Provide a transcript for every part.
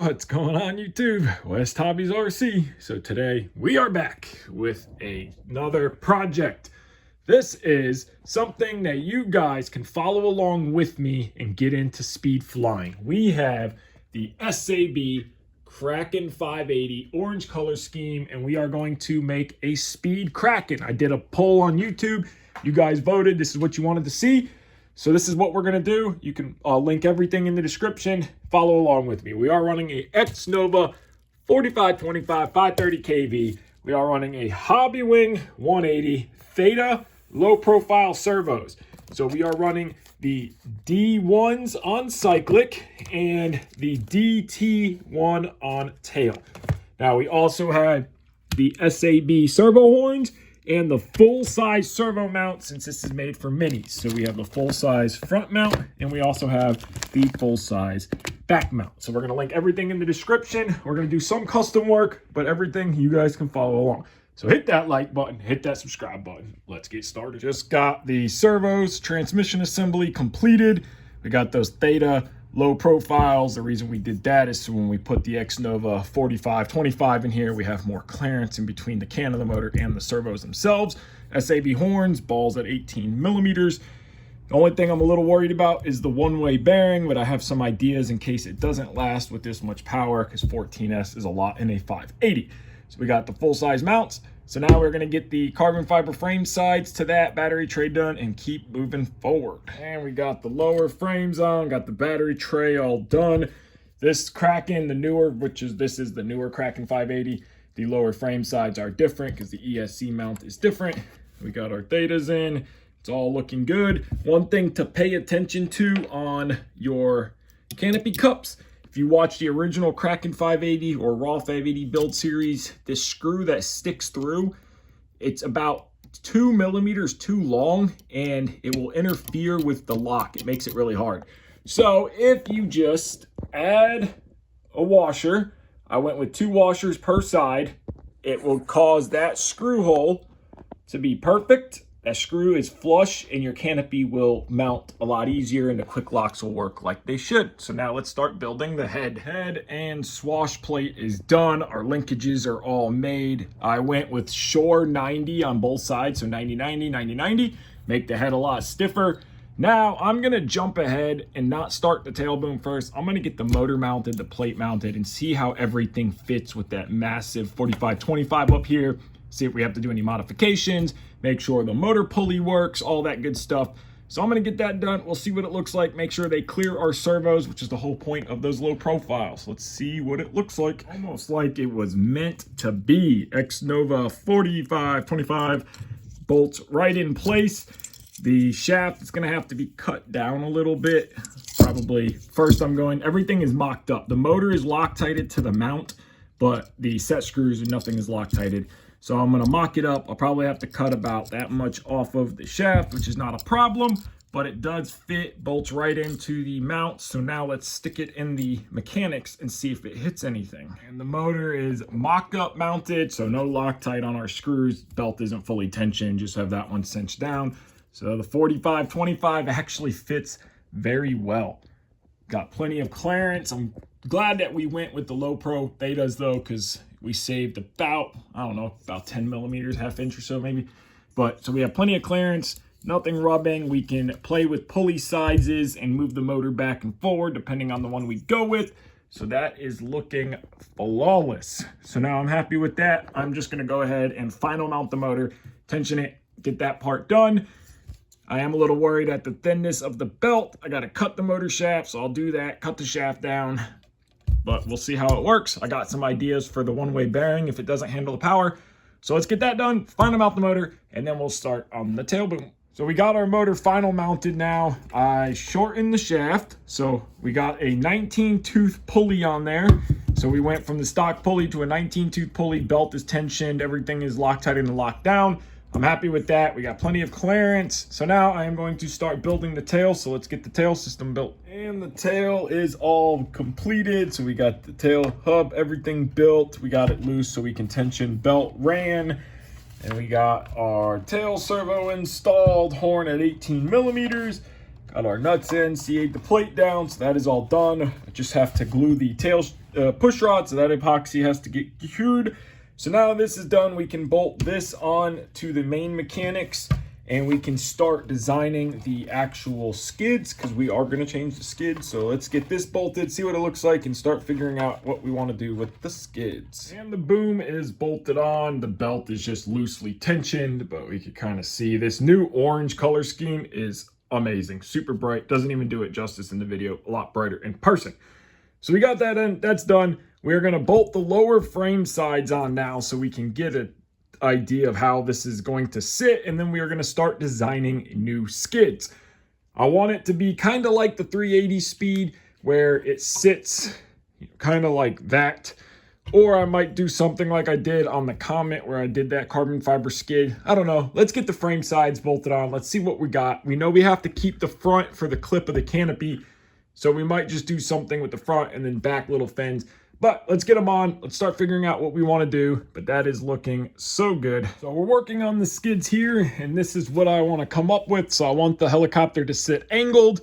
What's going on YouTube? West Hobbies RC. So today we are back with another project. This is something that you guys can follow along with me and get into speed flying. We have the SAB Kraken 580 orange color scheme, and we are going to make a speed Kraken. I did a poll on YouTube. You guys voted. This is what you wanted to see. So this is what we're going to do. You can link everything in the description. Follow along with me. We are running a X-Nova 4525 530 kV. We are running a Hobby Wing 180 Theta low profile servos. So we are running the D1s on cyclic and the DT1 on tail. Now we also have the SAB servo horns and the full-size servo mount, since this is made for minis. So we have the full-size front mount, and we also have the full-size back mount. So we're going to link everything in the description. We're going to do some custom work, but everything you guys can follow along. So hit that like button, hit that subscribe button. Let's get started. Just got the servos transmission assembly completed. We got those Theta low profiles. The reason we did that is so when we put the X-Nova 4525 in here, we have more clearance in between the can of the motor and the servos themselves. SAB horns, balls at 18 millimeters. The only thing I'm a little worried about is the one-way bearing, but I have some ideas in case it doesn't last with this much power, because 14S is a lot in a 580. So we got the full-size mounts. So now we're going to get the carbon fiber frame sides to that battery tray done and keep moving forward. And we got the lower frames on, got the battery tray all done. This Kraken, the newer, this is the newer Kraken 580. The lower frame sides are different because the ESC mount is different. We got our Thetas in. It's all looking good. One thing to pay attention to on your canopy cups: if you watch the original Kraken 580 or Raw 580 build series, this screw that sticks through, it's about 2 millimeters too long, and it will interfere with the lock. It makes it really hard. So if you just add a washer, I went with 2 washers per side, it will cause that screw hole to be perfect. That screw is flush and your canopy will mount a lot easier and the quick locks will work like they should. So now let's start building the head. Head and swash plate is done. Our linkages are all made. I went with Shore 90 on both sides, so 90-90, 90-90. Make the head a lot stiffer. Now I'm gonna jump ahead and not start the tail boom first. I'm gonna get the motor mounted, the plate mounted, and see how everything fits with that massive 4525 up here. See if we have to do any modifications, make sure the motor pulley works, all that good stuff. So I'm gonna get that done. We'll see what it looks like. Make sure they clear our servos, which is the whole point of those low profiles. Let's see what it looks like. Almost like it was meant to be. X-Nova 4525 bolts right in place. The shaft is gonna have to be cut down a little bit. Probably first everything is mocked up. The motor is Loctited to the mount, but the set screws and nothing is Loctited. So I'm gonna mock it up. I'll probably have to cut about that much off of the shaft, which is not a problem, but it does fit, bolts right into the mount. So now let's stick it in the mechanics and see if it hits anything. And the motor is mock-up mounted, so no Loctite on our screws. Belt isn't fully tensioned, just have that one cinched down. So the 4525 actually fits very well. Got plenty of clearance. I'm glad that we went with the low pro Thetas though, because we saved about, I don't know, about 10 millimeters, half inch or so maybe. But so we have plenty of clearance, nothing rubbing. We can play with pulley sizes and move the motor back and forward depending on the one we go with. So that is looking flawless. So now I'm happy with that. I'm just gonna go ahead and final mount the motor, tension it, get that part done. I am a little worried at the thinness of the belt. I gotta cut the motor shaft, so I'll do that, cut the shaft down. But we'll see how it works. I got some ideas for the one-way bearing if it doesn't handle the power. So let's get that done, final mount the motor, and then we'll start on the tail boom. So we got our motor final mounted now. I shortened the shaft. So we got a 19-tooth pulley on there. So we went from the stock pulley to a 19-tooth pulley. Belt is tensioned, everything is Loctite and locked down. I'm happy with that. We got plenty of clearance. So now I am going to start building the tail. So let's get the tail system built. And the tail is all completed. So we got the tail hub, everything built. We got it loose so we can tension. Belt ran. And we got our tail servo installed, horn at 18 millimeters. Got our nuts in, C8 the plate down, so that is all done. I just have to glue the tail push rod, so that epoxy has to get cured. So now this is done, we can bolt this on to the main mechanics and we can start designing the actual skids because we are going to change the skids. So let's get this bolted, see what it looks like, and start figuring out what we want to do with the skids. And the boom is bolted on. The belt is just loosely tensioned, but we can kind of see this new orange color scheme is amazing. Super bright. Doesn't even do it justice in the video. A lot brighter in person. So we got that in. That's done. We're going to bolt the lower frame sides on now so we can get an idea of how this is going to sit, and then we are going to start designing new skids. I want it to be kind of like the 380 speed where it sits kind of like that, or I might do something like I did on the Comet where I did that carbon fiber skid. I don't know. Let's get the frame sides bolted on. Let's see what we got. We know we have to keep the front for the clip of the canopy, so we might just do something with the front and then back little fins. But let's get them on. Let's start figuring out what we want to do. But that is looking so good. So we're working on the skids here, and this is what I want to come up with. So I want the helicopter to sit angled,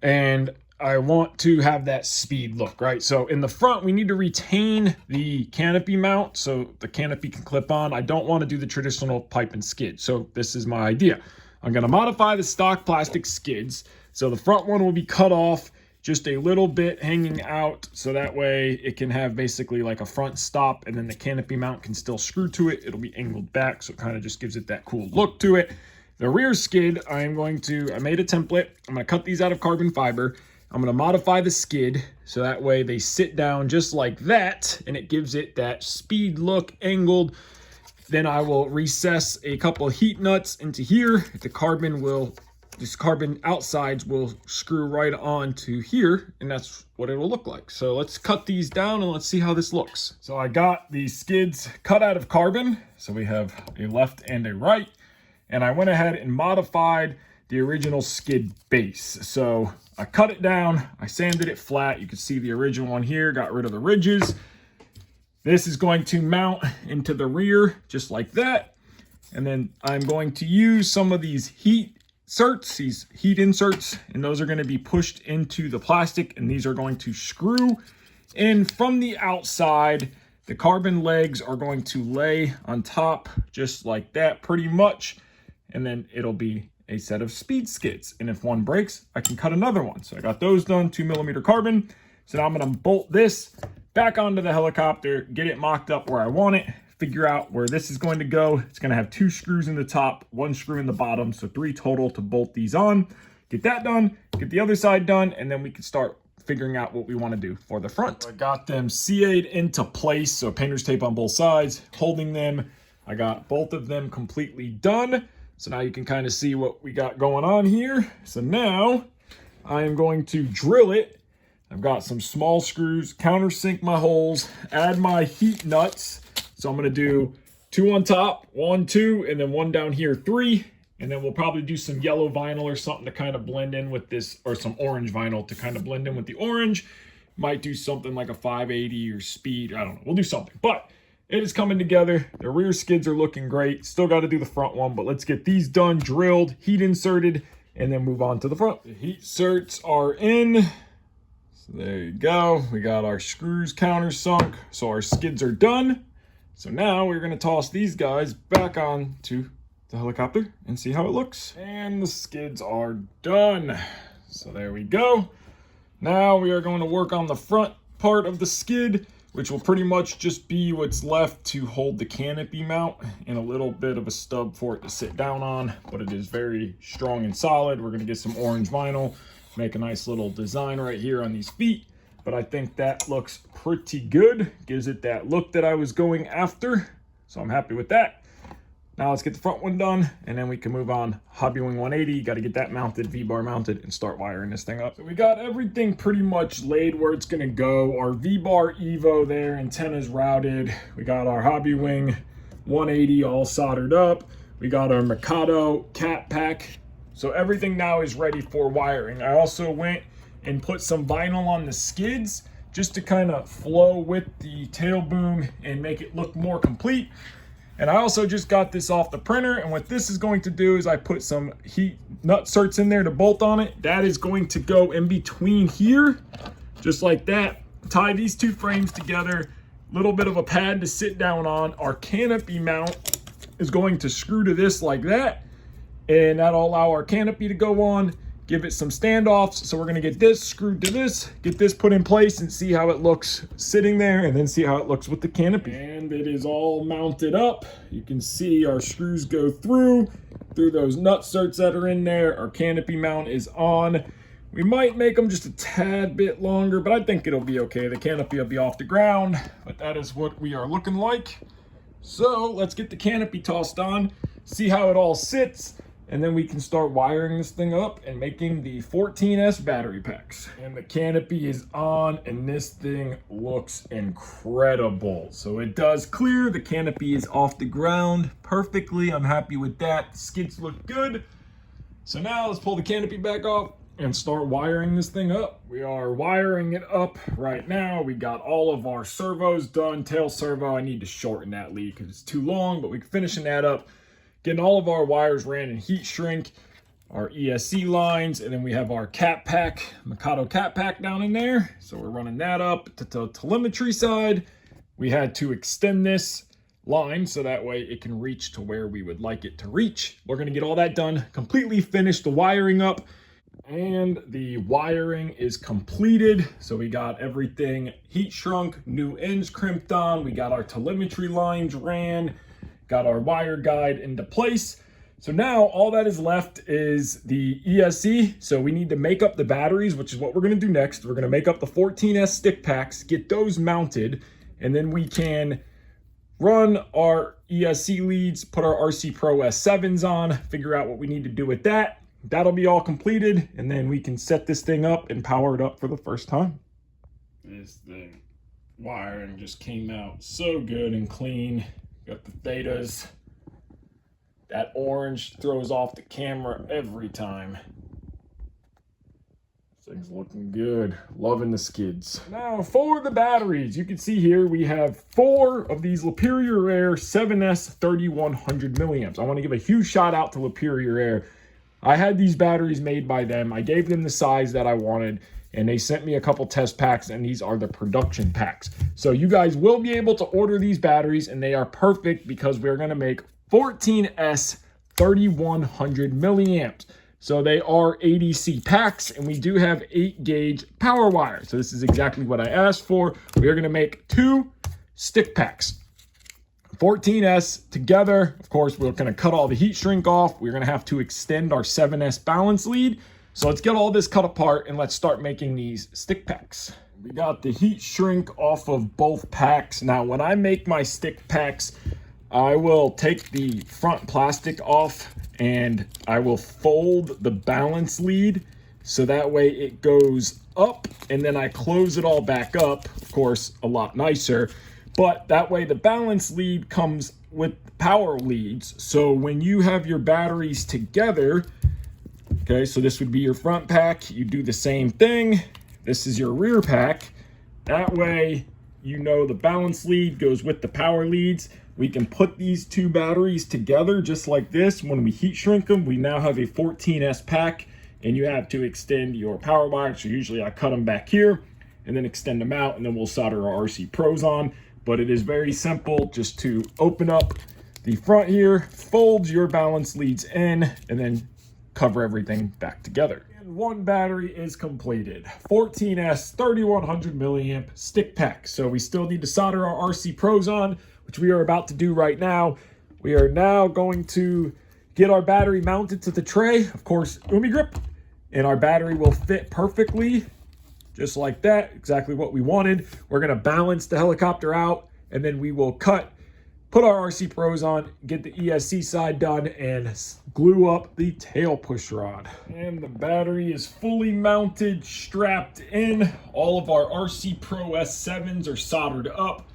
and I want to have that speed look, right? So in the front, we need to retain the canopy mount so the canopy can clip on. I don't want to do the traditional pipe and skid. So this is my idea. I'm going to modify the stock plastic skids. So the front one will be cut off, just a little bit hanging out, so that way it can have basically like a front stop, and then the canopy mount can still screw to it. It'll be angled back, so it kind of just gives it that cool look to it. The rear skid, I made a template. I'm gonna cut these out of carbon fiber. I'm gonna modify the skid so that way they sit down just like that, and it gives it that speed look angled. Then I will recess a couple of heat nuts into here. This carbon outsides will screw right on to here, and that's what it will look like. So let's cut these down and let's see how this looks. So I got these skids cut out of carbon. So we have a left and a right, and I went ahead and modified the original skid base. So I cut it down, I sanded it flat. You can see the original one here, got rid of the ridges. This is going to mount into the rear just like that. And then I'm going to use some of these heat inserts, and those are going to be pushed into the plastic, and these are going to screw in from the outside. The carbon legs are going to lay on top just like that pretty much, and then it'll be a set of speed skids, and if one breaks I can cut another one. So I got those done, 2mm carbon. So now I'm going to bolt this back onto the helicopter, get it mocked up where I want it, figure out where this is going to go. It's going to have 2 screws in the top, 1 screw in the bottom, so 3 total to bolt these on. Get that done, get the other side done, and then we can start figuring out what we want to do for the front. I got them CA'd into place, so painter's tape on both sides, holding them. I got both of them completely done. So now you can kind of see what we got going on here. So now I am going to drill it. I've got some small screws, countersink my holes, add my heat nuts. So I'm going to do 2 on top, 1, 2, and then 1 down here, 3. And then we'll probably do some yellow vinyl or something to kind of blend in with this, or some orange vinyl to kind of blend in with the orange. Might do something like a 580 or speed. I don't know. We'll do something. But it is coming together. The rear skids are looking great. Still got to do the front one, but let's get these done, drilled, heat inserted, and then move on to the front. The heat inserts are in. So there you go. We got our screws countersunk. So our skids are done. So now we're going to toss these guys back on to the helicopter and see how it looks. And the skids are done. So there we go. Now we are going to work on the front part of the skid, which will pretty much just be what's left to hold the canopy mount and a little bit of a stub for it to sit down on, but it is very strong and solid. We're going to get some orange vinyl, make a nice little design right here on these feet. But I think that looks pretty good. Gives it that look that I was going after. So I'm happy with that. Now let's get the front one done, and then we can move on. Hobbywing 180, got to get that mounted, V-bar mounted, and start wiring this thing up. So we got everything pretty much laid where it's going to go. Our V-bar Evo there, antennas routed. We got our Hobbywing 180 all soldered up. We got our Mikado cat pack. So everything now is ready for wiring. I also went and put some vinyl on the skids just to kind of flow with the tail boom and make it look more complete. And I also just got this off the printer, and what this is going to do is I put some heat nut certs in there to bolt on it. That is going to go in between here, just like that. Tie these two frames together, little bit of a pad to sit down on. Our canopy mount is going to screw to this like that, and that'll allow our canopy to go on, give it some standoffs. So we're gonna get this screwed to this, get this put in place and see how it looks sitting there, and then see how it looks with the canopy. And it is all mounted up. You can see our screws go through those nut certs that are in there. Our canopy mount is on. We might make them just a tad bit longer, but I think it'll be okay. The canopy will be off the ground, but that is what we are looking like. So let's get the canopy tossed on, see how it all sits, and then we can start wiring this thing up and making the 14S battery packs. And the canopy is on, and this thing looks incredible. So it does clear, the canopy is off the ground perfectly. I'm happy with that. The skids look good. So now let's pull the canopy back off and start wiring this thing up. We are wiring it up right now. We got all of our servos done. Tail servo, I need to shorten that lead because it's too long, but we're finishing that up. Getting all of our wires ran in heat shrink, our ESC lines, and then we have our cat pack, Mikado cat pack down in there. So we're running that up to the telemetry side. We had to extend this line so that way it can reach to where we would like it to reach. We're gonna get all that done, completely finish the wiring up, and the wiring is completed. So we got everything heat shrunk, new ends crimped on, we got our telemetry lines ran, got our wire guide into place. So now all that is left is the ESC. So we need to make up the batteries, which is what we're gonna do next. We're gonna make up the 14S stick packs, get those mounted, and then we can run our ESC leads, put our RC Pro S7s on, figure out what we need to do with that. That'll be all completed, and then we can set this thing up and power it up for the first time. This thing, wiring just came out so good and clean. Got the thetas. That orange throws off the camera every time. This thing's looking good. Loving the skids. Now for the batteries, you can see here we have 4 of these Laperior Air 7S 3100 milliamps. I want to give a huge shout out to Laperior Air. I had these batteries made by them. I gave them the size that I wanted, and they sent me a couple test packs, and these are the production packs. So you guys will be able to order these batteries, and they are perfect because we're gonna make 14S 3100 milliamps. So they are ADC packs, and we do have 8-gauge power wire. So this is exactly what I asked for. We are gonna make 2 stick packs. 14S together. Of course, we're gonna cut all the heat shrink off. We're gonna have to extend our 7S balance lead. So let's get all this cut apart and let's start making these stick packs. We got the heat shrink off of both packs. Now, when I make my stick packs, I will take the front plastic off and I will fold the balance lead so that way it goes up, and then I close it all back up, of course, a lot nicer. But that way the balance lead comes with power leads. So when you have your batteries together, okay, so this would be your front pack. You do the same thing. This is your rear pack. That way, you know the balance lead goes with the power leads. We can put these 2 batteries together just like this. When we heat shrink them, we now have a 14S pack, and you have to extend your power wire. So usually I cut them back here and then extend them out, and then we'll solder our RC Pros on. But it is very simple just to open up the front here, fold your balance leads in, and then cover everything back together. And 1 battery is completed. 14S 3100 milliamp stick pack. So we still need to solder our RC Pros on, which we are about to do right now. We are now going to get our battery mounted to the tray, of course, Umi grip, and our battery will fit perfectly, just like that, exactly what we wanted. We're gonna balance the helicopter out, and then we will put our RC Pros on, get the ESC side done, and glue up the tail push rod. And the battery is fully mounted, strapped in. All of our RC Pro S7s are soldered up.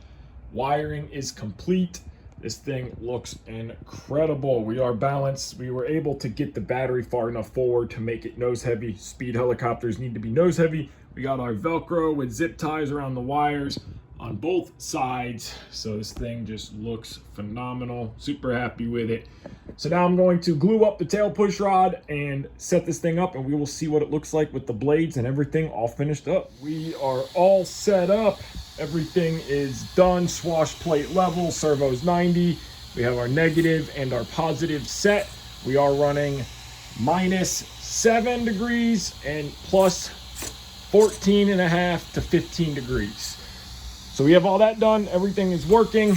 Wiring is complete. This thing looks incredible. We are balanced. We were able to get the battery far enough forward to make it nose heavy. Speed helicopters need to be nose heavy. We got our Velcro with zip ties around the wires. on both sides. So this thing just looks phenomenal. Super happy with it. So now I'm going to glue up the tail push rod and set this thing up, and we will see what it looks like with the blades and everything all finished up. We are all set up. Everything is done. Swash plate level, servos 90. We have our negative and our positive set. We are running -7 degrees and plus 14.5 to 15 degrees. So we have all that done. Everything is working.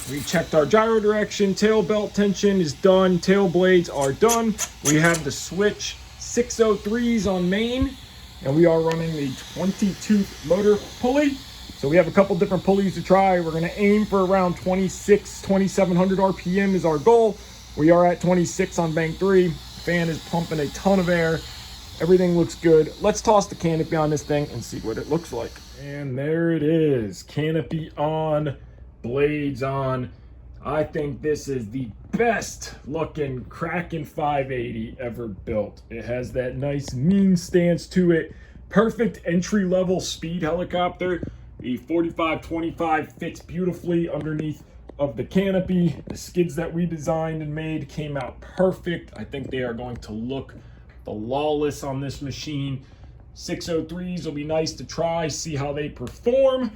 We checked our gyro direction. Tail belt tension is done. Tail blades are done. We have the switch 603s on main, and we are running the 20-tooth motor pulley. So we have a couple different pulleys to try. We're gonna aim for around 2700 RPM is our goal. We are at 26 on bank 3. Fan is pumping a ton of air. Everything looks good. Let's toss the canopy on this thing and see what it looks like. And there it is. Canopy on, blades on. I think this is the best looking Kraken 580 ever built. It has that nice mean stance to it. Perfect entry level speed helicopter. The 45-25 fits beautifully underneath of the canopy. The skids that we designed and made came out perfect. I think they are going to look flawless on this machine. 603s will be nice to try, see how they perform.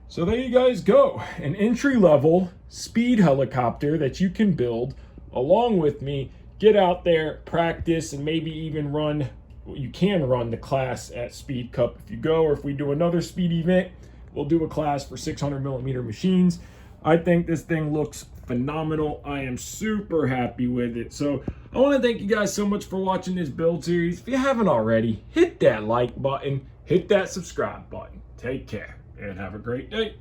So there you guys go. An entry-level speed helicopter that you can build along with me. Get out there, practice, and maybe even run. You can run the class at Speed Cup if you go, or if we do another speed event, we'll do a class for 600mm machines. I think this thing looks phenomenal. I am super happy with it. So I want to thank you guys so much for watching this build series. If you haven't already, hit that like button, hit that subscribe button. Take care and have a great day.